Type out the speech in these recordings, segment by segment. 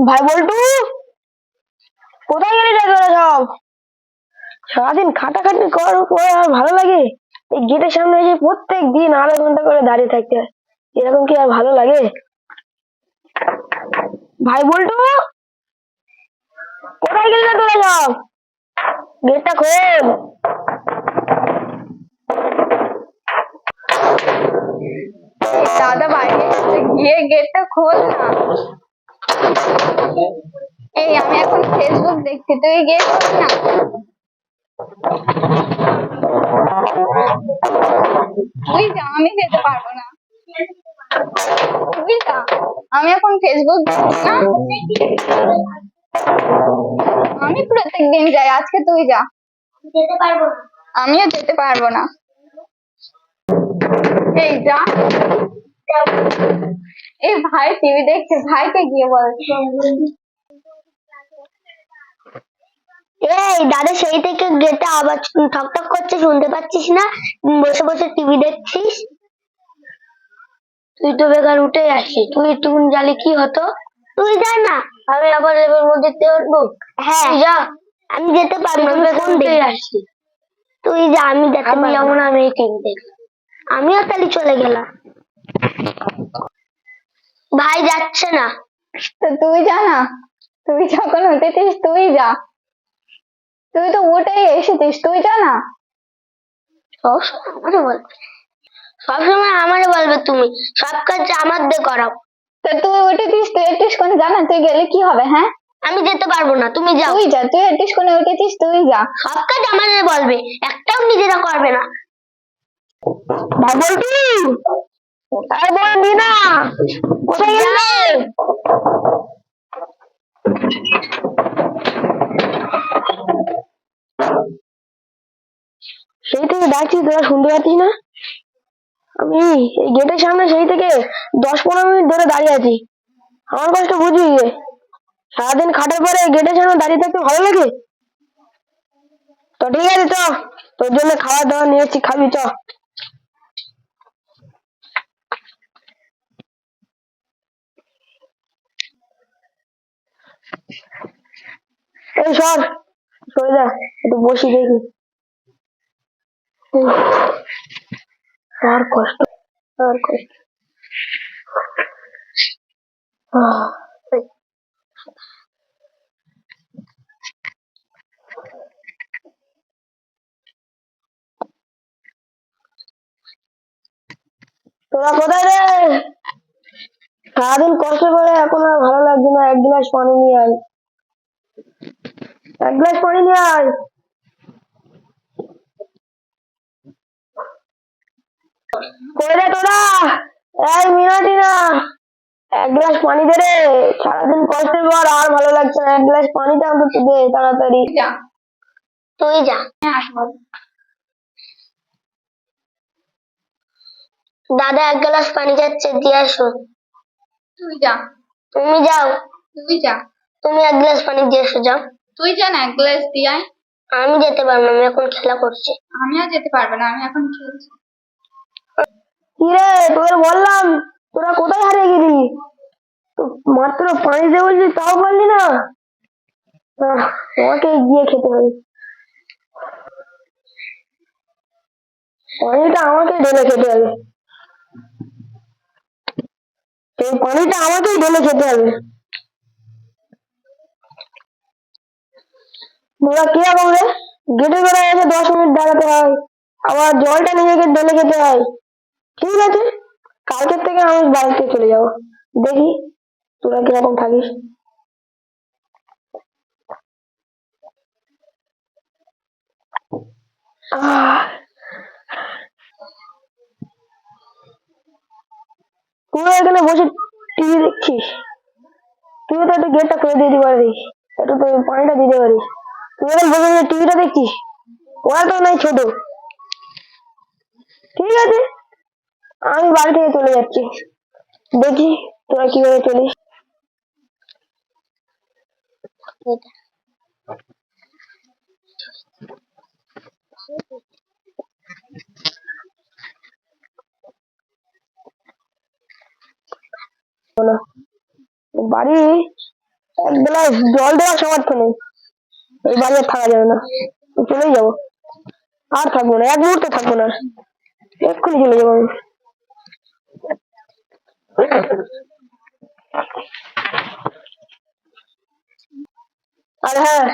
ভাই বল্টু, কোথায় গেলি রে তোরা সব? সারাদিন খাটাখাটনি করার পর আর ভালো লাগে? এই গেটের সামনে এসে প্রত্যেক দিন আধা ঘন্টা করে দাঁড়িয়ে থাকতে হয়। এরকম কি আর ভালো লাগে? ভাই বল্টু, কোথায় গেলি রে তোরা সব? গেটটা খোল। দাদা বাইরে এসেছে, গিয়ে গেটটা খোল না। এই আমি এখন ফেসবুক দেখছি, তুই গেট খোল না। তুই যা, আমি যেতে পারবো না। তুই যা, আমি এখন ফেসবুক দেখছি না। আমি প্রত্যেকদিন যাই, আজকে তুই যা। যেতে পারবো না। আমিও যেতে পারবো না। এই যা। এই ভাই টিভি দেখছে, ভাইকে গিয়ে বল। এই দাদা, সেই থেকে গেটে আওয়াজ ঠক ঠক করছে, শুনতে পাচ্ছিস না? বসে বসে টিভি দেখছিস। তুই তো বেকার উঠে আসছিস, তুই একটুকুন জালি কি হতো? তুই যা না, আমি আবার এর মধ্যে উঠবো। হ্যাঁ যা। আমি যেতে পারবো না, কোন দিকে আসছি? তুই যা, আমি যেতে পারবো না। আমি টিভি দেখি। আমিও তাহলে চলে গেলাম। ভাই যাচ্ছে না। তো তুই যা না, তুই যখন উঠেছিস তুই যা। তুই তো উঠেই এসেছিস, তুই যা না। সবসময় আমারে বলবে তুমি, সব কাজ আমার দিয়ে করাও। তো তুই উঠেছিস, তুই একটু কোণে যা না, তুই গেলে কি হবে? হ্যাঁ, আমি যেতে পারবো না, তুমি যাও। তুই যা, তুই একটু কোণে উঠেছিস, তুই যা। সব কাজ আমাদের বলবে, একটাও নিজেরা করবে না। ভাই বল্টু, আরে বলবি না, কোথায় গেলে? সেই থেকে ডাকছি, তোরা শুনতে পাচ্ছিস না? আমি এই গেটের সামনে সেই থেকে 10-15 মিনিট ধরে দাঁড়িয়ে আছি। আমার কষ্ট বুঝবি? সারাদিন খাটার পরে গেটের সামনে দাঁড়িয়ে থাকতে ভালো লাগে? তো ঠিক আছে, চ, তোর জন্য খাবার দাবার নিয়ে এসেছি, খাবি চ। এই সর, সরে যা, একটু বসি দেখি। উফ, আর কষ্ট, আর কষ্ট। আহ, তোরা কোথায় রে? সারাদিন কষ্ট করে এখন আর ভালো লাগছে না, এক গ্লাস পানি নিয়ে আয়, এক গ্লাস পানি নিয়ে আয়। কই রে তোরা? এই মিনাটি না, এক গ্লাস পানি দে রে। সারাদিন কষ্টের পর আর ভালো লাগছে না, এক গ্লাস পানিটা অন্তত দে তাড়াতাড়ি। তুই যা। তুই যা। হ্যাঁ, আসবো। দাদা এক গ্লাস পানি যাচ্ছে, দিয়ে আসো। তুই যা। তুমি যাও। তুই যা। তুমি এক গ্লাস পানি দিয়ে এসো, যাও। তুই যা না, এক গ্লাস দিয়ে আয়। আমি যেতে পারবো না, আমি এখন খেলা করছি। আমিও যেতে পারবো না, আমি এখন খেলছি। কি রে, তোদের বললাম, তোরা কোথায় হারিয়ে গেলি? তো মাত্র পানি দে বলছি, তাও পারলি না? তোমাকে গিয়ে খেতে হবে, পানিটা আমাকে ঢেলে খেতে হবে, এই পানিটা আমাকেই ঢেলে খেতে হবে। তোরা কিরকম রে? গেটে করে এসে 10 মিনিট দাঁড়াতে হয়, আবার জলটা নিজেকে ঢেলে খেতে হয়। ঠিক আছে, কালকের থেকে আমি বাড়িতে চলে যাবো, দেখি তোরা কিরকম থাকিস। আহ, তুই এখানে বসে টিভি দেখছিস, তুই তো একটু গেটটা খুলে দিয়ে দিতে পারিস, একটু তুই পানিটা দিতে পারিস। তুই এখন বসে বসে টিভিটা দেখছিস, ওরা তো নাই ছোট। ঠিক আছে, আমি বাড়ি থেকে চলে যাচ্ছি, দেখি তোরা কিভাবে চলিস। বাড়ি এক গ্লাস জল দেওয়ার সামর্থ্য নেই, এই বাড়ি আর থাকা যাবে না, আমি চলেই যাবো, আর থাকবো না, এক মুহূর্ত থাকবো না, এক্ষুনি চলে যাবো আমি। আর হ্যাঁ,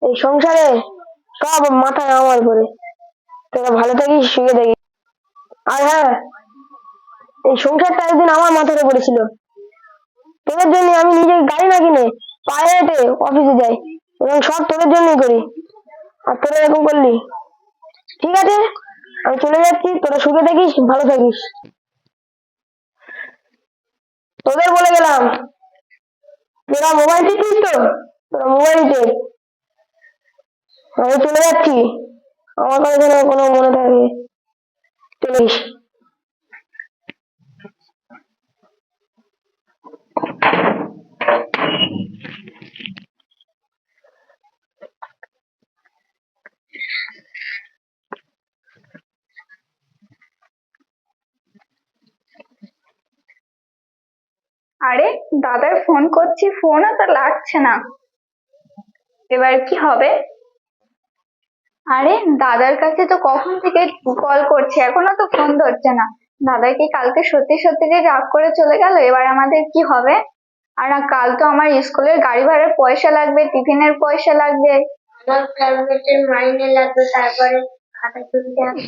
এই সংসারে সব মাথায় আমার উপরে, তোরা ভালো থাকিস, সুখে থাকিস। আর হ্যাঁ, এই সংসারটা একদিন আমার মাথায় পড়েছিল, তোদের জন্য আমি নিজে গাড়ি না কিনে পায়ে হেঁটে অফিসে যাই, এবং সব তোদের জন্যই করি, আর তোরা এরকম করলি। ঠিক আছে, আমি চলে যাচ্ছি, তোরা সুখে থাকিস, ভালো থাকিস। তোদের বলে গেলাম, তোরা মোবাইল টিপিস তো, তোরা মোবাইল টেপ, আমি চলে যাচ্ছি, আমার কথা যেন কোনো মনে থাকে, চলে যাস। আরে দাদার ফোন করছি, ফোনও তো লাগছে না, এবার কি হবে? আরে দাদার কাছে তো কখন থেকে কল করছে, এখনো তো ফোন ধরছে না। দাদা কি কালকে সত্যি সত্যি যে রাগ করে চলে গেল? এবার আমাদের কি হবে? আর না, কাল তো আমার স্কুলের গাড়ি ভাড়ার পয়সা লাগবে, টিফিনের পয়সা লাগবে। আমার প্রাইভেটের মাইনে লাগবে, তারপরে খাতা কিনতে হবে।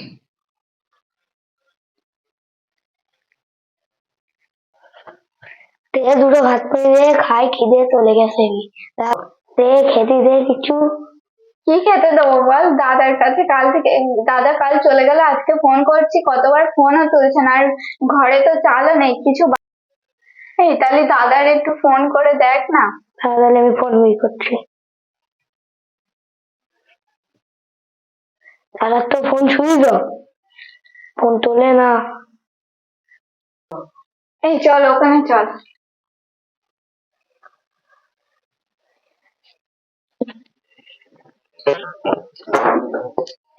দে দুটো ভাত করে দে, খাই, খিদে চলে গেছে। দে খেতে দে কিছু। কি খেতে দেবো বল? দাদার কাছে কাল থেকে, দাদা কাল চলে গেল, আজকে ফোন করছি, কতবার ফোনও তুলছে না, আর ঘরে তো চালও নেই কিছু। এই তাহলে দাদার একটু ফোন করে দেখ না। তাহলে আমি ফোন বের করছি, দাদার তো ফোন সুইচ অফ, ফোন তোলে না। এই চল ওখানে চল।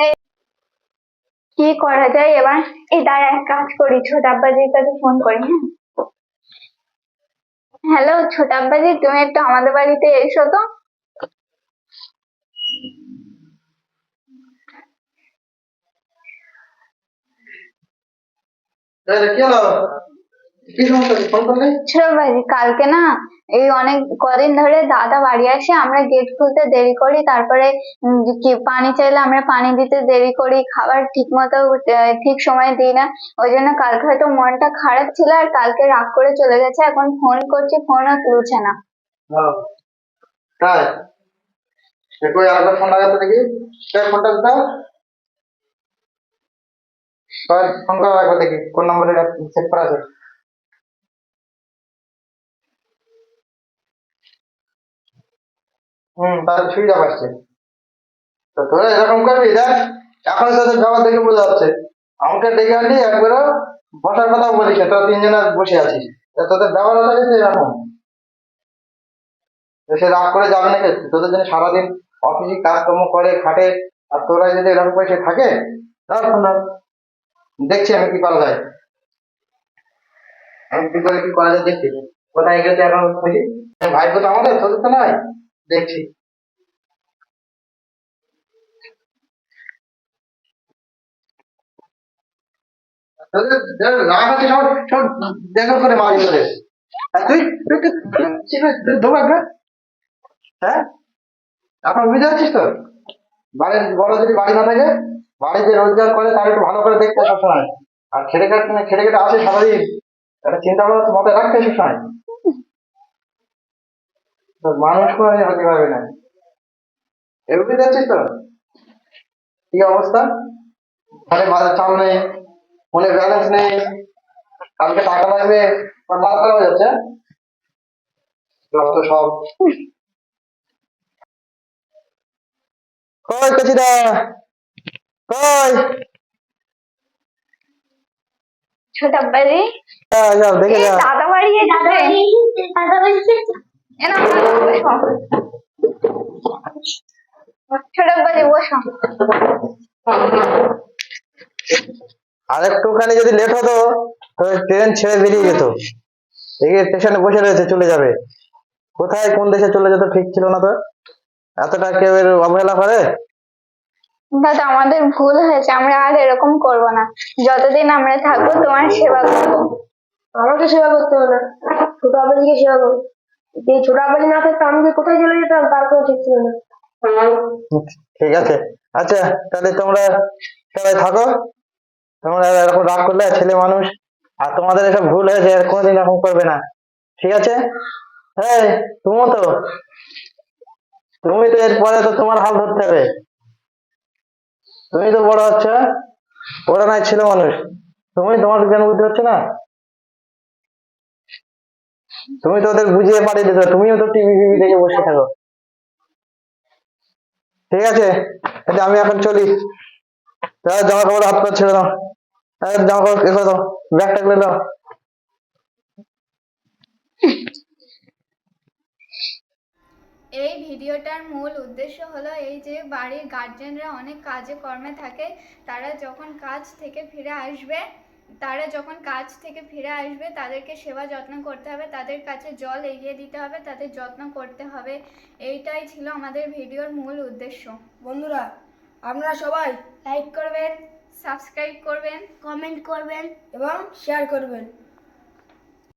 এই কি করা যায় এবার? এই দাঁড়া, এক কাজ করি, ছোট আব্বাজির কাছে ফোন করি। হ্যাঁ, হ্যালো ছোট আব্বাজি, তুমি একটু আমাদের বাড়িতে এসো তো। কি হলো? কি সমস্যা? ফোন করলে? ছোট আব্বাজি, কালকে না, এই অনেক কদিন ধরে দাদা বাড়ি আসে, আমরা গেট খুলতে দেরি করি, তারপরে কি পানি চাইলে আমরা পানি দিতে দেরি করি, খাবার ঠিক মতো ঠিক সময় দিই না। ওই জন্য কালকে হয়তো মনটা খারাপ ছিল, আর কালকে রাগ করে চলে গেছে, এখন ফোন করছি, ফোনও তুলছে না। তাই? কই আরেকটা ফোন লাগাতে দেখি। ফোনটা দাও। ফোন করা রাখো দেখি কোন নম্বরে সেট করা আছে। তার সুবিধা পাচ্ছে। তো তোরা এরকম করবি দেখ, এখন তোদের জবাব দেখে বোঝা যাচ্ছে। আমাকে ডেকে আনলি একবারও বসার কথা বলিস না, তোরা তিনজনে বসে আছিস, তোদের ব্যবহার হচ্ছে এরকম। সে রাগ করে যাবে নাকি? তোদের জন্য সারাদিন অফিসে কাজকর্ম করে খাটে, আর তোরা যদি এরকম করে সে থাকে, তার ফোন দেখছি আমি কি করা যায়, আমি কি করে কি করা যায় দেখছি। কোথায় গেছে এখন খুঁজি, ভাইপো তো আমাদের, তোদের তো নয়, দেখছি। তোদের যারা রাগ আছে সব সব দেখা করে মারি তোদের। আর তুই তুই দেবো একটা, হ্যাঁ এখন বুঝতে পারছিস তো? বাড়ির বড় যদি বাড়ি না থাকে, বাড়ি যে রোজগার করে তার একটু ভালো করে দেখতে সবসময়, আর খেটে খেটে আসে সারাদিন, একটা চিন্তা ভাবনা তো মাথায় রাখতে সবসময়। তো মানুষ করে হতে পারবে না, এর বুঝতে পারছিস তো কি অবস্থা? ঘরে বাজার চাল নেই, ফোনে ব্যালেন্স নেই, কালকে টাকা লাগবে, আর মাথা খারাপ হয়ে যাচ্ছে। যত সব কই কচিদা, কই ছোট আব্বাজি, যাও দেখে এই যা। দাদা বাড়ি এসেছে। এ নাও, বসো। ছোট আব্বাজি বসো। আর একটুখানি যদি লেট হতো তো ট্রেন ছেড়ে বেরিয়ে যেত, এই স্টেশনে বসে রয়েছে, চলে যাবে। কোথায় কোন দেশে চলে যেত ঠিক ছিল না তো, এতটা কেউ এর অবহেলা করে? দাদা আমাদের ভুল হয়েছে, আমরা আর এরকম করব না। যতদিন আমরা থাকবো তোমার সেবা করবো। আমাকে সেবা করতে হবে না, ছোট আব্বাজিকে সেবা করো। এই ছোট আব্বাজি না থাকতো আমি যে কোথায় চলে যেতাম তার কোনো ঠিক ছিল না। ঠিক আছে, আচ্ছা তাহলে তোমরা সবাই থাকো। তোমরা এরকম রাগ করলে ছেলে মানুষ, আর তোমাদের এসব ভুল হয়েছে, আর কোনোদিন এরকম করবে না, ঠিক আছে? হ্যাঁ, তুমিও তো, তুমি তো এরপরে তো তোমার হাল ধরতে হবে। তুমি তো বড় হচ্ছ, ওরা নাই ছেলে মানুষ, তুমি তোমার জ্ঞান বুদ্ধি হচ্ছে না, তুমি তো ওদের বুঝিয়ে পাঠিয়ে দিতে, তুমিও তো টিভি ফিভি দেখে বসে থাকো। ঠিক আছে, তাহলে আমি এখন চলি। জামা কাপড় হাত পা ছেড়ে দাও, জামা কাপড় এ করে দাও, ব্যাগটা খুলে দাও। এই ভিডিওটার মূল উদ্দেশ্য হলো এই যে বাড়ির গার্জেনরা অনেক কাজে কর্মে থাকে, তারা যখন কাজ থেকে ফিরে আসবে তাদেরকে সেবা যত্ন করতে হবে, তাদের কাছে জল এগিয়ে দিতে হবে, তাদের যত্ন করতে হবে। এইটাই ছিল আমাদের ভিডিওর মূল উদ্দেশ্য। বন্ধুরা, আপনারা সবাই লাইক করবেন, সাবস্ক্রাইব করবেন, কমেন্ট করবেন। এবং শেয়ার করবেন।